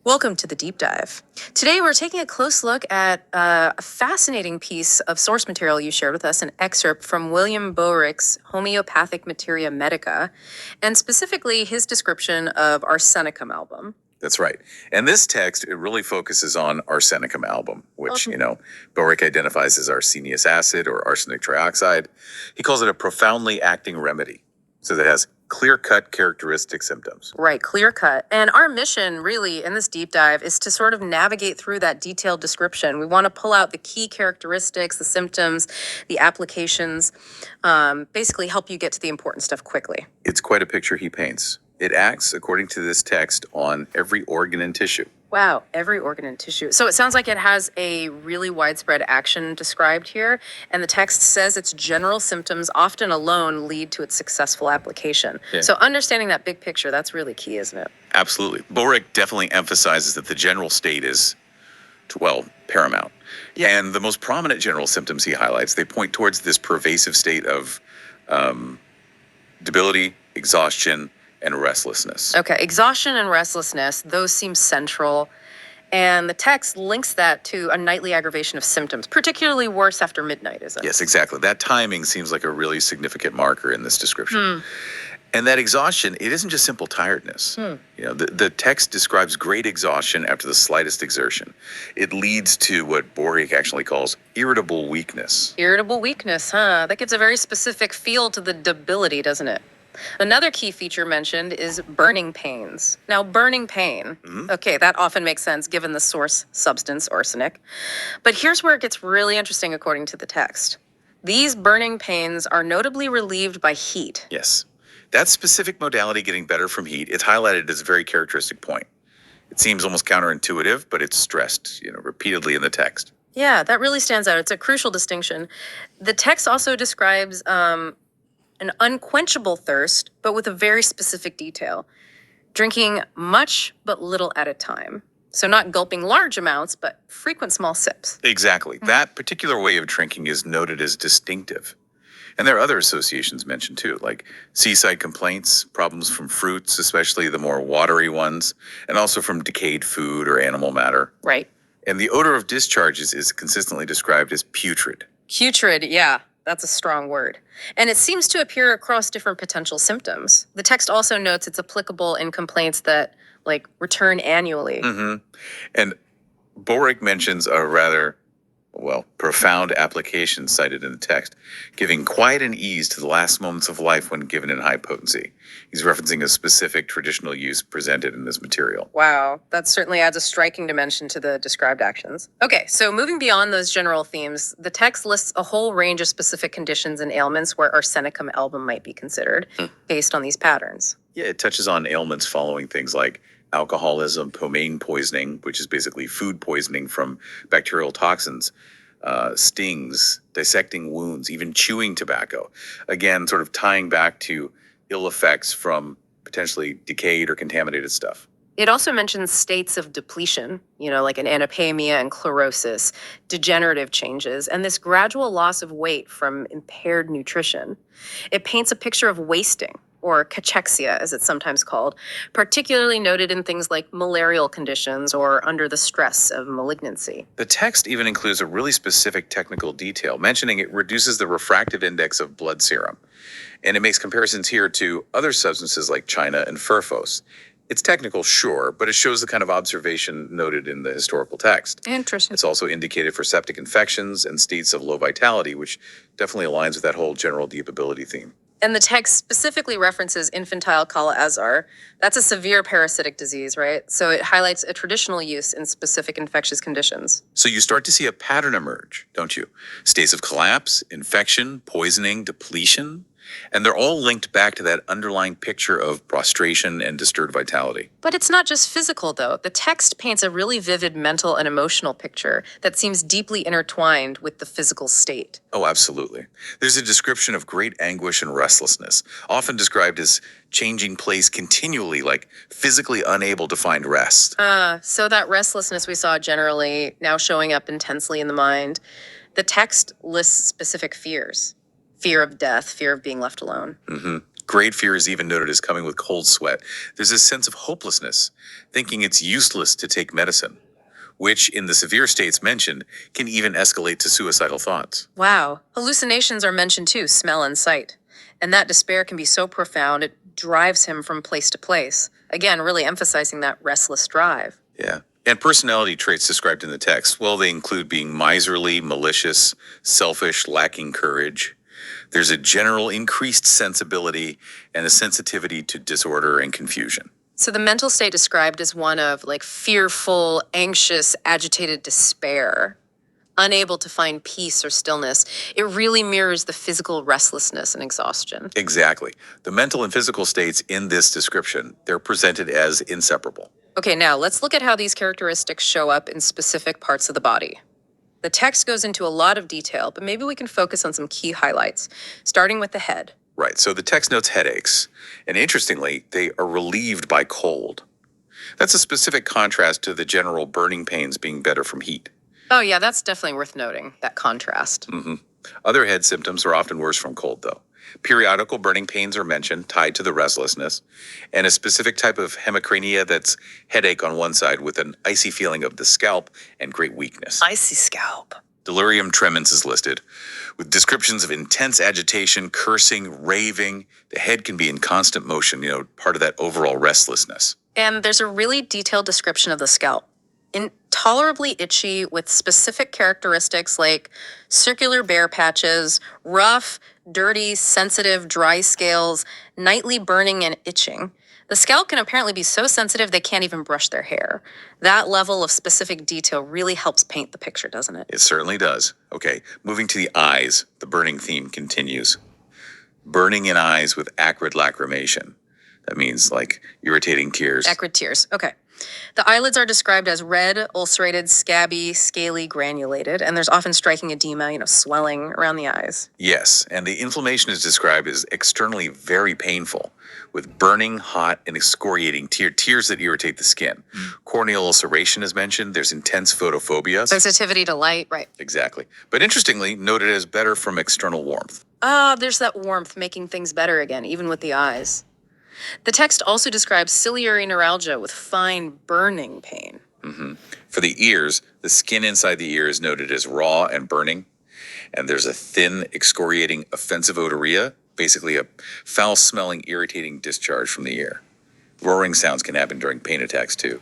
Welcome to the deep dive. Today, we're taking a close look at a fascinating piece of source material you shared with us, an excerpt from William Boericke's Homeopathic Materia Medica, and specifically his description of Arsenicum album. That's right. And this text, it really focuses on Arsenicum album, which, Boericke identifies as arsenious acid or arsenic trioxide. He calls it a profoundly acting remedy. So that has clear-cut characteristic symptoms. Right, clear cut. And our mission, really, in this deep dive is to sort of navigate through that detailed description. We want to pull out the key characteristics, the symptoms, the applications, basically help you get to the important stuff quickly. It's quite a picture he paints. It acts, according to this text, on every organ and tissue. Wow, every organ and tissue. So it sounds like it has a really widespread action described here, and the text says its general symptoms often alone lead to its successful application. Yeah. So understanding that big picture, that's really key, isn't it? Absolutely. Boericke definitely emphasizes that the general state is, paramount. Yeah. And the most prominent general symptoms he highlights, they point towards this pervasive state of debility, exhaustion, and restlessness. Okay, exhaustion and restlessness, those seem central. And the text links that to a nightly aggravation of symptoms, particularly worse after midnight, is it? Yes, exactly. That timing seems like a really significant marker in this description. And that exhaustion, it isn't just simple tiredness. The text describes great exhaustion after the slightest exertion. It leads to what Boericke actually calls irritable weakness. Irritable weakness, huh? That gives a very specific feel to the debility, doesn't it? Another key feature mentioned is burning pains. Now, burning pain, okay, that often makes sense given the source substance, arsenic. But here's where it gets really interesting according to the text. These burning pains are notably relieved by heat. Yes. That specific modality getting better from heat, it's highlighted as a very characteristic point. It seems almost counterintuitive, but it's stressed, repeatedly in the text. Yeah, that really stands out. It's a crucial distinction. The text also describes an unquenchable thirst, but with a very specific detail. Drinking much but little at a time. So not gulping large amounts, but frequent small sips. Exactly. That particular way of drinking is noted as distinctive. And there are other associations mentioned too, like seaside complaints, problems from fruits, especially the more watery ones, and also from decayed food or animal matter. Right. And the odor of discharges is consistently described as putrid. Putrid, yeah. That's a strong word. And it seems to appear across different potential symptoms. The text also notes it's applicable in complaints that, return annually. And Boericke mentions a rather, profound application cited in the text, giving quiet and ease to the last moments of life when given in high potency. He's referencing a specific traditional use presented in this material. Wow, that certainly adds a striking dimension to the described actions. Okay, so moving beyond those general themes, the text lists a whole range of specific conditions and ailments where Arsenicum album might be considered based on these patterns. Yeah, it touches on ailments following things like alcoholism, pomaine poisoning, which is basically food poisoning from bacterial toxins, stings, dissecting wounds, even chewing tobacco. Again, sort of tying back to ill effects from potentially decayed or contaminated stuff. It also mentions states of depletion, like an anosmia and chlorosis, degenerative changes, and this gradual loss of weight from impaired nutrition. It paints a picture of wasting, or cachexia, as it's sometimes called, particularly noted in things like malarial conditions or under the stress of malignancy. The text even includes a really specific technical detail, mentioning it reduces the refractive index of blood serum. And it makes comparisons here to other substances like china and furfos. It's technical, sure, but it shows the kind of observation noted in the historical text. Interesting. It's also indicated for septic infections and states of low vitality, which definitely aligns with that whole general deepability theme. And the text specifically references infantile kala-azar. That's a severe parasitic disease, right? So it highlights a traditional use in specific infectious conditions. So you start to see a pattern emerge, don't you? States of collapse, infection, poisoning, depletion. And they're all linked back to that underlying picture of prostration and disturbed vitality. But it's not just physical, though. The text paints a really vivid mental and emotional picture that seems deeply intertwined with the physical state. Oh, absolutely. There's a description of great anguish and restlessness, often described as changing place continually, like physically unable to find rest. So that restlessness we saw generally now showing up intensely in the mind. The text lists specific fears. Fear of death, fear of being left alone. Great fear is even noted as coming with cold sweat. There's this sense of hopelessness, thinking it's useless to take medicine, which, in the severe states mentioned, can even escalate to suicidal thoughts. Wow. Hallucinations are mentioned too, smell and sight. And that despair can be so profound, it drives him from place to place. Again, really emphasizing that restless drive. Yeah. And personality traits described in the text, well, they include being miserly, malicious, selfish, lacking courage. There's a general increased sensibility and a sensitivity to disorder and confusion. So the mental state described is one of like fearful, anxious, agitated despair, unable to find peace or stillness. It really mirrors the physical restlessness and exhaustion. Exactly. The mental and physical states in this description, they're presented as inseparable. Okay, now let's look at how these characteristics show up in specific parts of the body. The text goes into a lot of detail, but maybe we can focus on some key highlights, starting with the head. Right. So the text notes headaches, and interestingly, they are relieved by cold. That's a specific contrast to the general burning pains being better from heat. Oh, yeah, that's definitely worth noting, that contrast. Other head symptoms are often worse from cold, though. Periodical burning pains are mentioned, tied to the restlessness, and a specific type of hemicrania that's headache on one side with an icy feeling of the scalp and great weakness. Icy scalp. Delirium tremens is listed, with descriptions of intense agitation, cursing, raving. The head can be in constant motion, part of that overall restlessness. And there's a really detailed description of the scalp. Intolerably itchy with specific characteristics like circular bare patches, rough, dirty, sensitive, dry scales, nightly burning and itching. The scalp can apparently be so sensitive they can't even brush their hair. That level of specific detail really helps paint the picture, doesn't it? It certainly does. Okay, moving to the eyes, the burning theme continues. Burning in eyes with acrid lacrimation. That means like irritating tears. Acrid tears. Okay. The eyelids are described as red, ulcerated, scabby, scaly, granulated, and there's often striking edema, swelling around the eyes. Yes, and the inflammation is described as externally very painful, with burning, hot, and excoriating tears that irritate the skin. Corneal ulceration is mentioned. There's intense photophobia. Sensitivity to light, right. Exactly. But interestingly, noted as better from external warmth. There's that warmth making things better again, even with the eyes. The text also describes ciliary neuralgia with fine burning pain. For the ears, the skin inside the ear is noted as raw and burning, and there's a thin, excoriating, offensive odoria, basically a foul-smelling, irritating discharge from the ear. Roaring sounds can happen during pain attacks, too.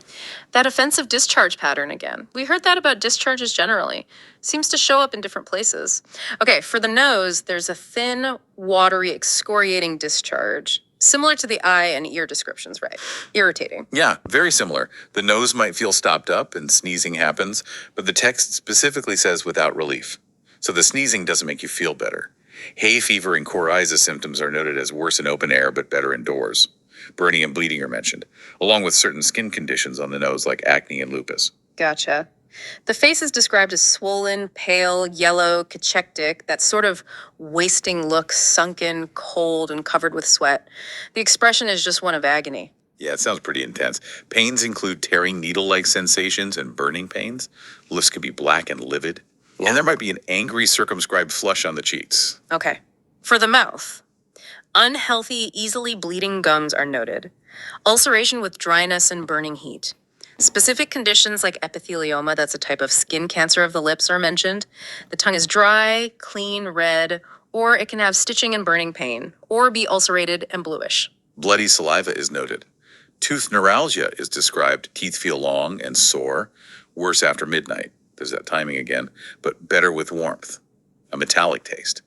That offensive discharge pattern again. We heard that about discharges generally. Seems to show up in different places. Okay, for the nose, there's a thin, watery, excoriating discharge. Similar to the eye and ear descriptions, right? Irritating. Yeah, very similar. The nose might feel stopped up and sneezing happens, but the text specifically says without relief. So the sneezing doesn't make you feel better. Hay fever and coryza symptoms are noted as worse in open air but better indoors. Burning and bleeding are mentioned, along with certain skin conditions on the nose like acne and lupus. Gotcha. The face is described as swollen, pale, yellow, cachectic, that sort of wasting look, sunken, cold, and covered with sweat. The expression is just one of agony. Yeah, it sounds pretty intense. Pains include tearing needle-like sensations and burning pains. Lips can be black and livid. And there might be an angry, circumscribed flush on the cheeks. Okay. For the mouth, unhealthy, easily bleeding gums are noted. Ulceration with dryness and burning heat. Specific conditions like epithelioma, that's a type of skin cancer of the lips, are mentioned. The tongue is dry, clean, red, or it can have stitching and burning pain, or be ulcerated and bluish. Bloody saliva is noted. Tooth neuralgia is described. Teeth feel long and sore, worse after midnight. There's that timing again, but better with warmth. A metallic taste.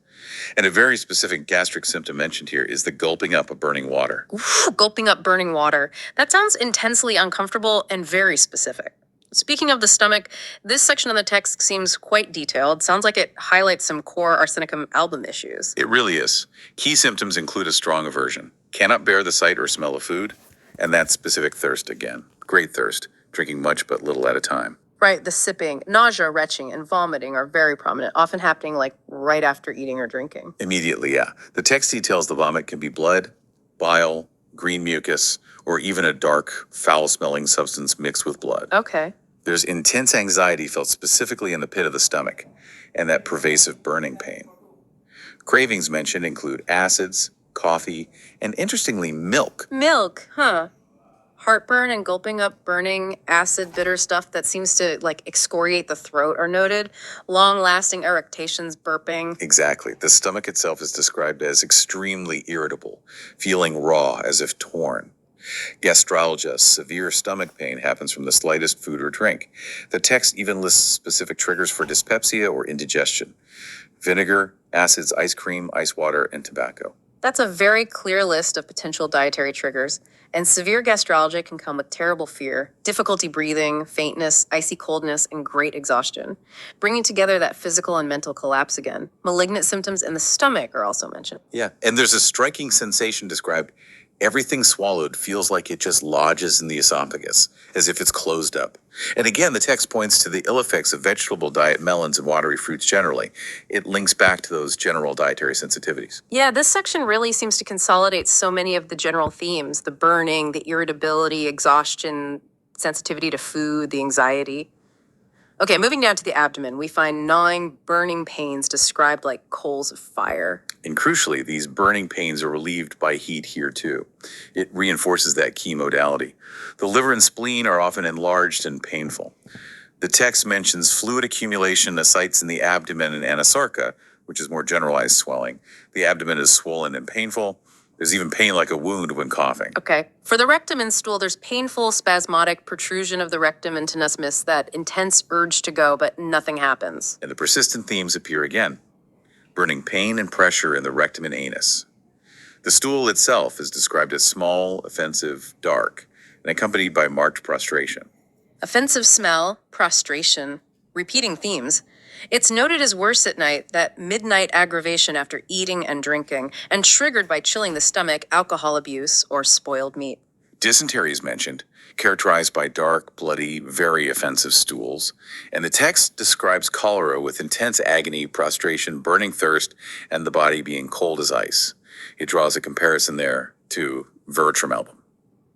And a very specific gastric symptom mentioned here is the gulping up of burning water. Ooh, gulping up burning water. That sounds intensely uncomfortable and very specific. Speaking of the stomach, this section of the text seems quite detailed. Sounds like it highlights some core Arsenicum album issues. It really is. Key symptoms include a strong aversion, cannot bear the sight or smell of food, and that specific thirst again. Great thirst, drinking much but little at a time. Right, the sipping, nausea, retching, and vomiting are very prominent, often happening like right after eating or drinking. Immediately, yeah. The text details the vomit can be blood, bile, green mucus, or even a dark, foul-smelling substance mixed with blood. Okay. There's intense anxiety felt specifically in the pit of the stomach, and that pervasive burning pain. Cravings mentioned include acids, coffee, and interestingly, milk. Milk, huh? Heartburn and gulping up burning, acid, bitter stuff that seems to like excoriate the throat are noted. Long-lasting eructations, burping. Exactly. The stomach itself is described as extremely irritable, feeling raw as if torn. Gastralgia, severe stomach pain, happens from the slightest food or drink. The text even lists specific triggers for dyspepsia or indigestion: vinegar, acids, ice cream, ice water, and tobacco. That's a very clear list of potential dietary triggers. And severe gastralgia can come with terrible fear, difficulty breathing, faintness, icy coldness, and great exhaustion, bringing together that physical and mental collapse again. Malignant symptoms in the stomach are also mentioned. Yeah, and there's a striking sensation described. Everything swallowed feels like it just lodges in the esophagus, as if it's closed up. And again, the text points to the ill effects of vegetable diet, melons, and watery fruits generally. It links back to those general dietary sensitivities. Yeah, this section really seems to consolidate so many of the general themes: the burning, the irritability, exhaustion, sensitivity to food, the anxiety. Okay, moving down to the abdomen, we find gnawing, burning pains described like coals of fire. And crucially, these burning pains are relieved by heat here too. It reinforces that key modality. The liver and spleen are often enlarged and painful. The text mentions fluid accumulation, ascites in the abdomen, and anasarca, which is more generalized swelling. The abdomen is swollen and painful. There's even pain like a wound when coughing. Okay. For the rectum and stool, there's painful, spasmodic protrusion of the rectum and tenesmus, that intense urge to go, but nothing happens. And the persistent themes appear again: burning pain and pressure in the rectum and anus. The stool itself is described as small, offensive, dark, and accompanied by marked prostration. Offensive smell, prostration, repeating themes. It's noted as worse at night, that midnight aggravation after eating and drinking, and triggered by chilling the stomach, alcohol abuse, or spoiled meat. Dysentery is mentioned, characterized by dark, bloody, very offensive stools. And the text describes cholera with intense agony, prostration, burning thirst, and the body being cold as ice. It draws a comparison there to Vertram album.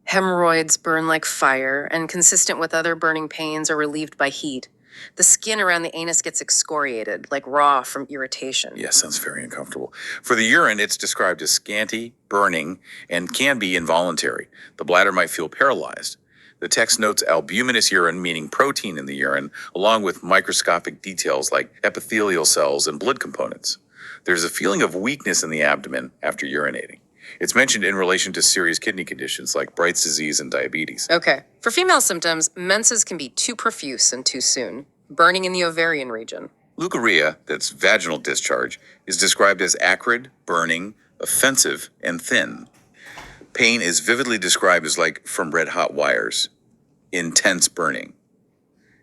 Hemorrhoids burn like fire, and consistent with other burning pains, are relieved by heat. The skin around the anus gets excoriated, like raw from irritation. Yeah, sounds very uncomfortable. For the urine, it's described as scanty, burning, and can be involuntary. The bladder might feel paralyzed. The text notes albuminous urine, meaning protein in the urine, along with microscopic details like epithelial cells and blood components. There's a feeling of weakness in the abdomen after urinating. It's mentioned in relation to serious kidney conditions like Bright's disease and diabetes. Okay. For female symptoms, menses can be too profuse and too soon. Burning in the ovarian region. Leukorrhea, that's vaginal discharge, is described as acrid, burning, offensive, and thin. Pain is vividly described as like from red hot wires. Intense burning.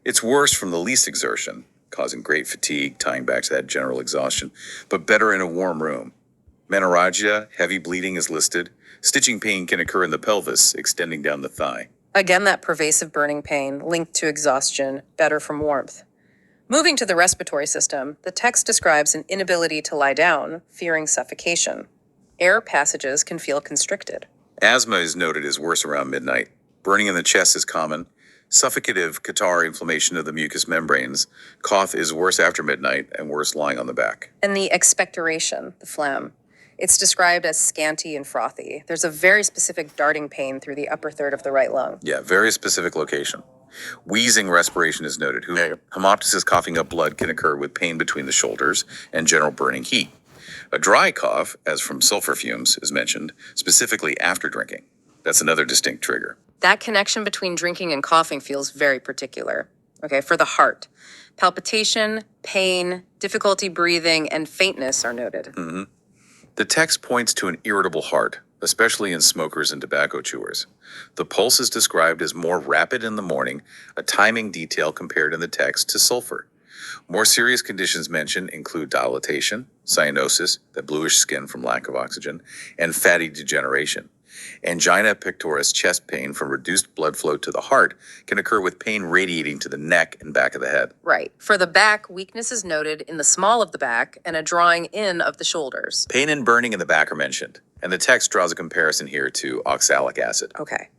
It's worse from the least exertion, causing great fatigue, tying back to that general exhaustion, but better in a warm room. Menorrhagia, heavy bleeding is listed. Stitching pain can occur in the pelvis, extending down the thigh. Again, that pervasive burning pain linked to exhaustion, better from warmth. Moving to the respiratory system, the text describes an inability to lie down, fearing suffocation. Air passages can feel constricted. Asthma is noted as worse around midnight. Burning in the chest is common. Suffocative catarrh, inflammation of the mucous membranes. Cough is worse after midnight and worse lying on the back. And the expectoration, the phlegm. It's described as scanty and frothy. There's a very specific darting pain through the upper third of the right lung. Yeah, very specific location. Wheezing respiration is noted. Hemoptysis, coughing up blood, can occur with pain between the shoulders and general burning heat. A dry cough, as from sulfur fumes, is mentioned, specifically after drinking. That's another distinct trigger. That connection between drinking and coughing feels very particular. Okay, for the heart, palpitation, pain, difficulty breathing, and faintness are noted. The text points to an irritable heart, especially in smokers and tobacco chewers. The pulse is described as more rapid in the morning, a timing detail compared in the text to sulfur. More serious conditions mentioned include dilatation, cyanosis, that bluish skin from lack of oxygen, and fatty degeneration. Angina pectoris, chest pain from reduced blood flow to the heart, can occur with pain radiating to the neck and back of the head. Right. For the back, weakness is noted in the small of the back and a drawing in of the shoulders. Pain and burning in the back are mentioned, and the text draws a comparison here to oxalic acid. Okay.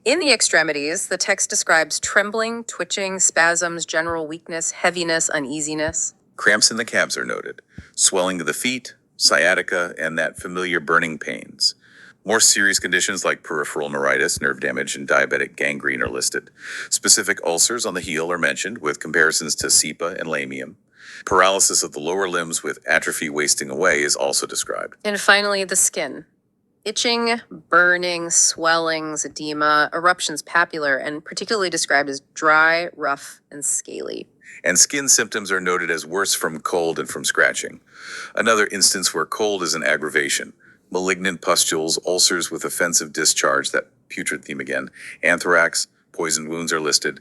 In the extremities, the text describes trembling, twitching, spasms, general weakness, heaviness, uneasiness. Cramps in the calves are noted. Swelling to the feet, sciatica, and that familiar burning pains. More serious conditions like peripheral neuritis, nerve damage, and diabetic gangrene are listed. Specific ulcers on the heel are mentioned, with comparisons to SEPA and lamium. Paralysis of the lower limbs with atrophy wasting away is also described. And finally, the skin. Itching, burning, swellings, edema, eruptions papular, and particularly described as dry, rough, and scaly. And skin symptoms are noted as worse from cold and from scratching. Another instance where cold is an aggravation. Malignant pustules, ulcers with offensive discharge, that putrid theme again, anthrax, poison wounds are listed.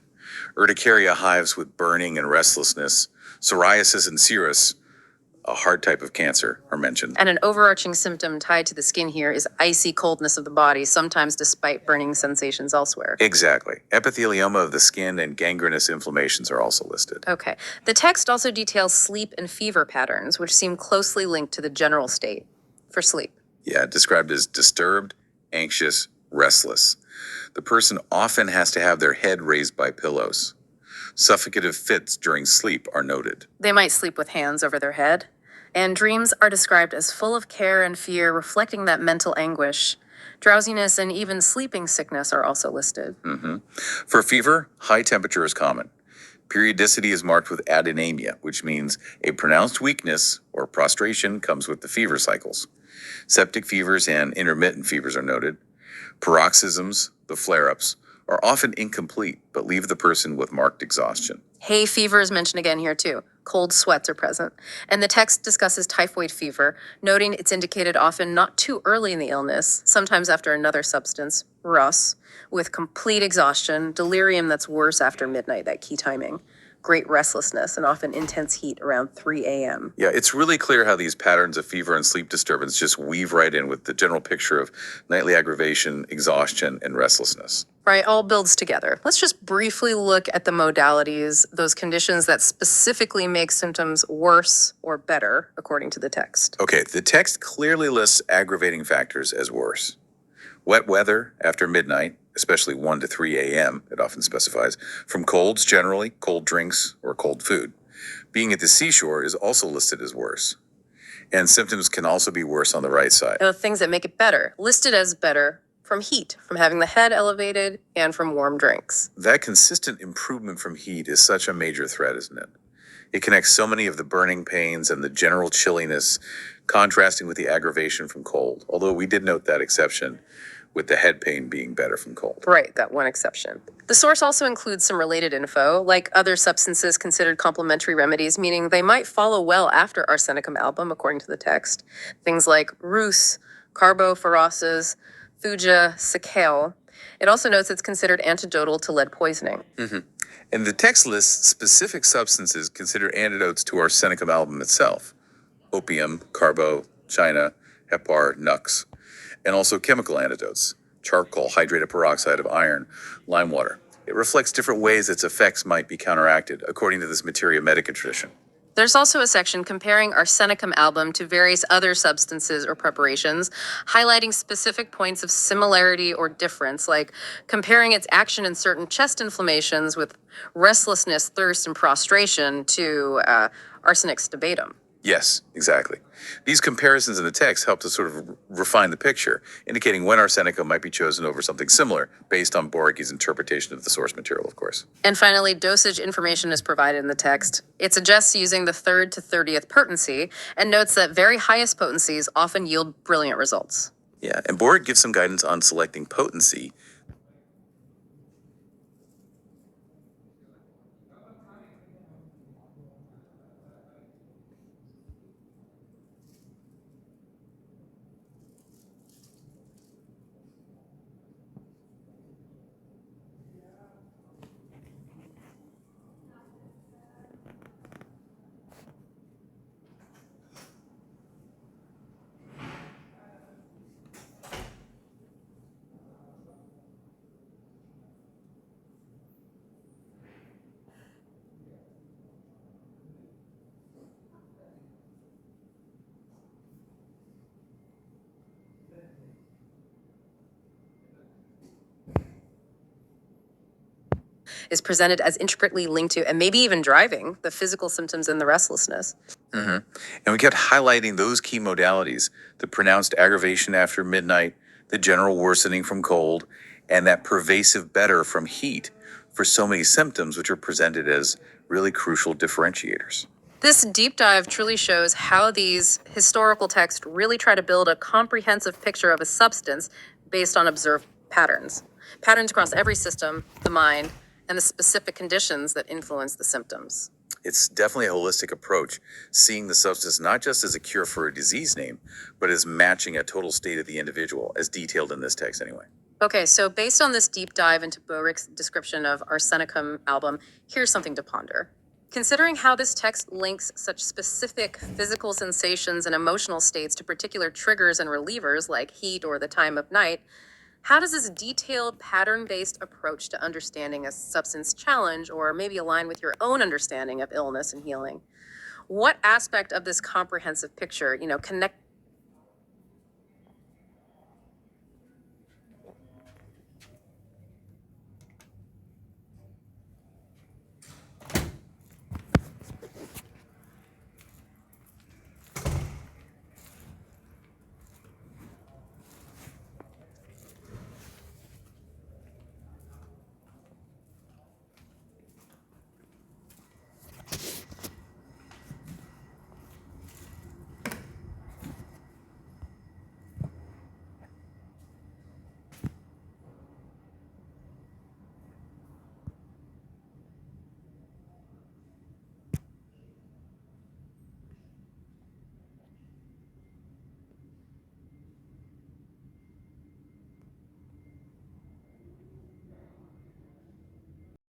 Urticaria hives with burning and restlessness. Psoriasis and serous, a hard type of cancer, are mentioned. And an overarching symptom tied to the skin here is icy coldness of the body, sometimes despite burning sensations elsewhere. Exactly. Epithelioma of the skin and gangrenous inflammations are also listed. Okay. The text also details sleep and fever patterns, which seem closely linked to the general state for sleep. Yeah, described as disturbed, anxious, restless. The person often has to have their head raised by pillows. Suffocative fits during sleep are noted. They might sleep with hands over their head. And dreams are described as full of care and fear, reflecting that mental anguish. Drowsiness and even sleeping sickness are also listed. For fever, high temperature is common. Periodicity is marked with adenemia, which means a pronounced weakness or prostration comes with the fever cycles. Septic fevers and intermittent fevers are noted. Paroxysms, the flare-ups, are often incomplete but leave the person with marked exhaustion. Hay fever is mentioned again here too. Cold sweats are present. And the text discusses typhoid fever, noting it's indicated often not too early in the illness, sometimes after another substance, rus, with complete exhaustion, delirium that's worse after midnight, that key timing, great restlessness, and often intense heat around 3 a.m. Yeah, it's really clear how these patterns of fever and sleep disturbance just weave right in with the general picture of nightly aggravation, exhaustion, and restlessness. Right, all builds together. Let's just briefly look at the modalities, those conditions that specifically make symptoms worse or better, according to the text. Okay, the text clearly lists aggravating factors as worse. Wet weather after midnight, especially 1 to 3 a.m., it often specifies, from colds generally, cold drinks, or cold food. Being at the seashore is also listed as worse. And symptoms can also be worse on the right side. The things that make it better, listed as better from heat, from having the head elevated, and from warm drinks. That consistent improvement from heat is such a major threat, isn't it? It connects so many of the burning pains and the general chilliness, contrasting with the aggravation from cold, although we did note that exception with the head pain being better from cold. Right, that one exception. The source also includes some related info, like other substances considered complementary remedies, meaning they might follow well after Arsenicum album, according to the text. Things like rus, carbophoroses, thuja, sikale. It also notes it's considered antidotal to lead poisoning. And the text lists specific substances considered antidotes to Arsenicum album itself. Opium, carbo, china, hepar, nux. And also chemical antidotes. Charcoal, hydrated peroxide of iron, lime water. It reflects different ways its effects might be counteracted, according to this materia medica tradition. There's also a section comparing Arsenicum album to various other substances or preparations, highlighting specific points of similarity or difference, like comparing its action in certain chest inflammations with restlessness, thirst, and prostration to arsenic stabatum. Yes, exactly. These comparisons in the text help to sort of refine the picture, indicating when Arsenicum might be chosen over something similar, based on Boericke's interpretation of the source material, of course. And finally, dosage information is provided in the text. It suggests using the 3rd to 30th potency and notes that very highest potencies often yield brilliant results. Yeah, and Boericke gives some guidance on selecting potency. Is presented as intricately linked to, and maybe even driving, the physical symptoms and the restlessness. And we kept highlighting those key modalities: the pronounced aggravation after midnight, the general worsening from cold, and that pervasive better from heat for so many symptoms, which are presented as really crucial differentiators. This deep dive truly shows how these historical texts really try to build a comprehensive picture of a substance based on observed patterns. Patterns across every system, the mind, and the specific conditions that influence the symptoms. It's definitely a holistic approach, seeing the substance not just as a cure for a disease name, but as matching a total state of the individual, as detailed in this text anyway. Okay, so based on this deep dive into Boericke's description of Arsenicum album, here's something to ponder. Considering how this text links such specific physical sensations and emotional states to particular triggers and relievers like heat or the time of night, how does this detailed pattern-based approach to understanding a substance challenge or maybe align with your own understanding of illness and healing? What aspect of this comprehensive picture, connect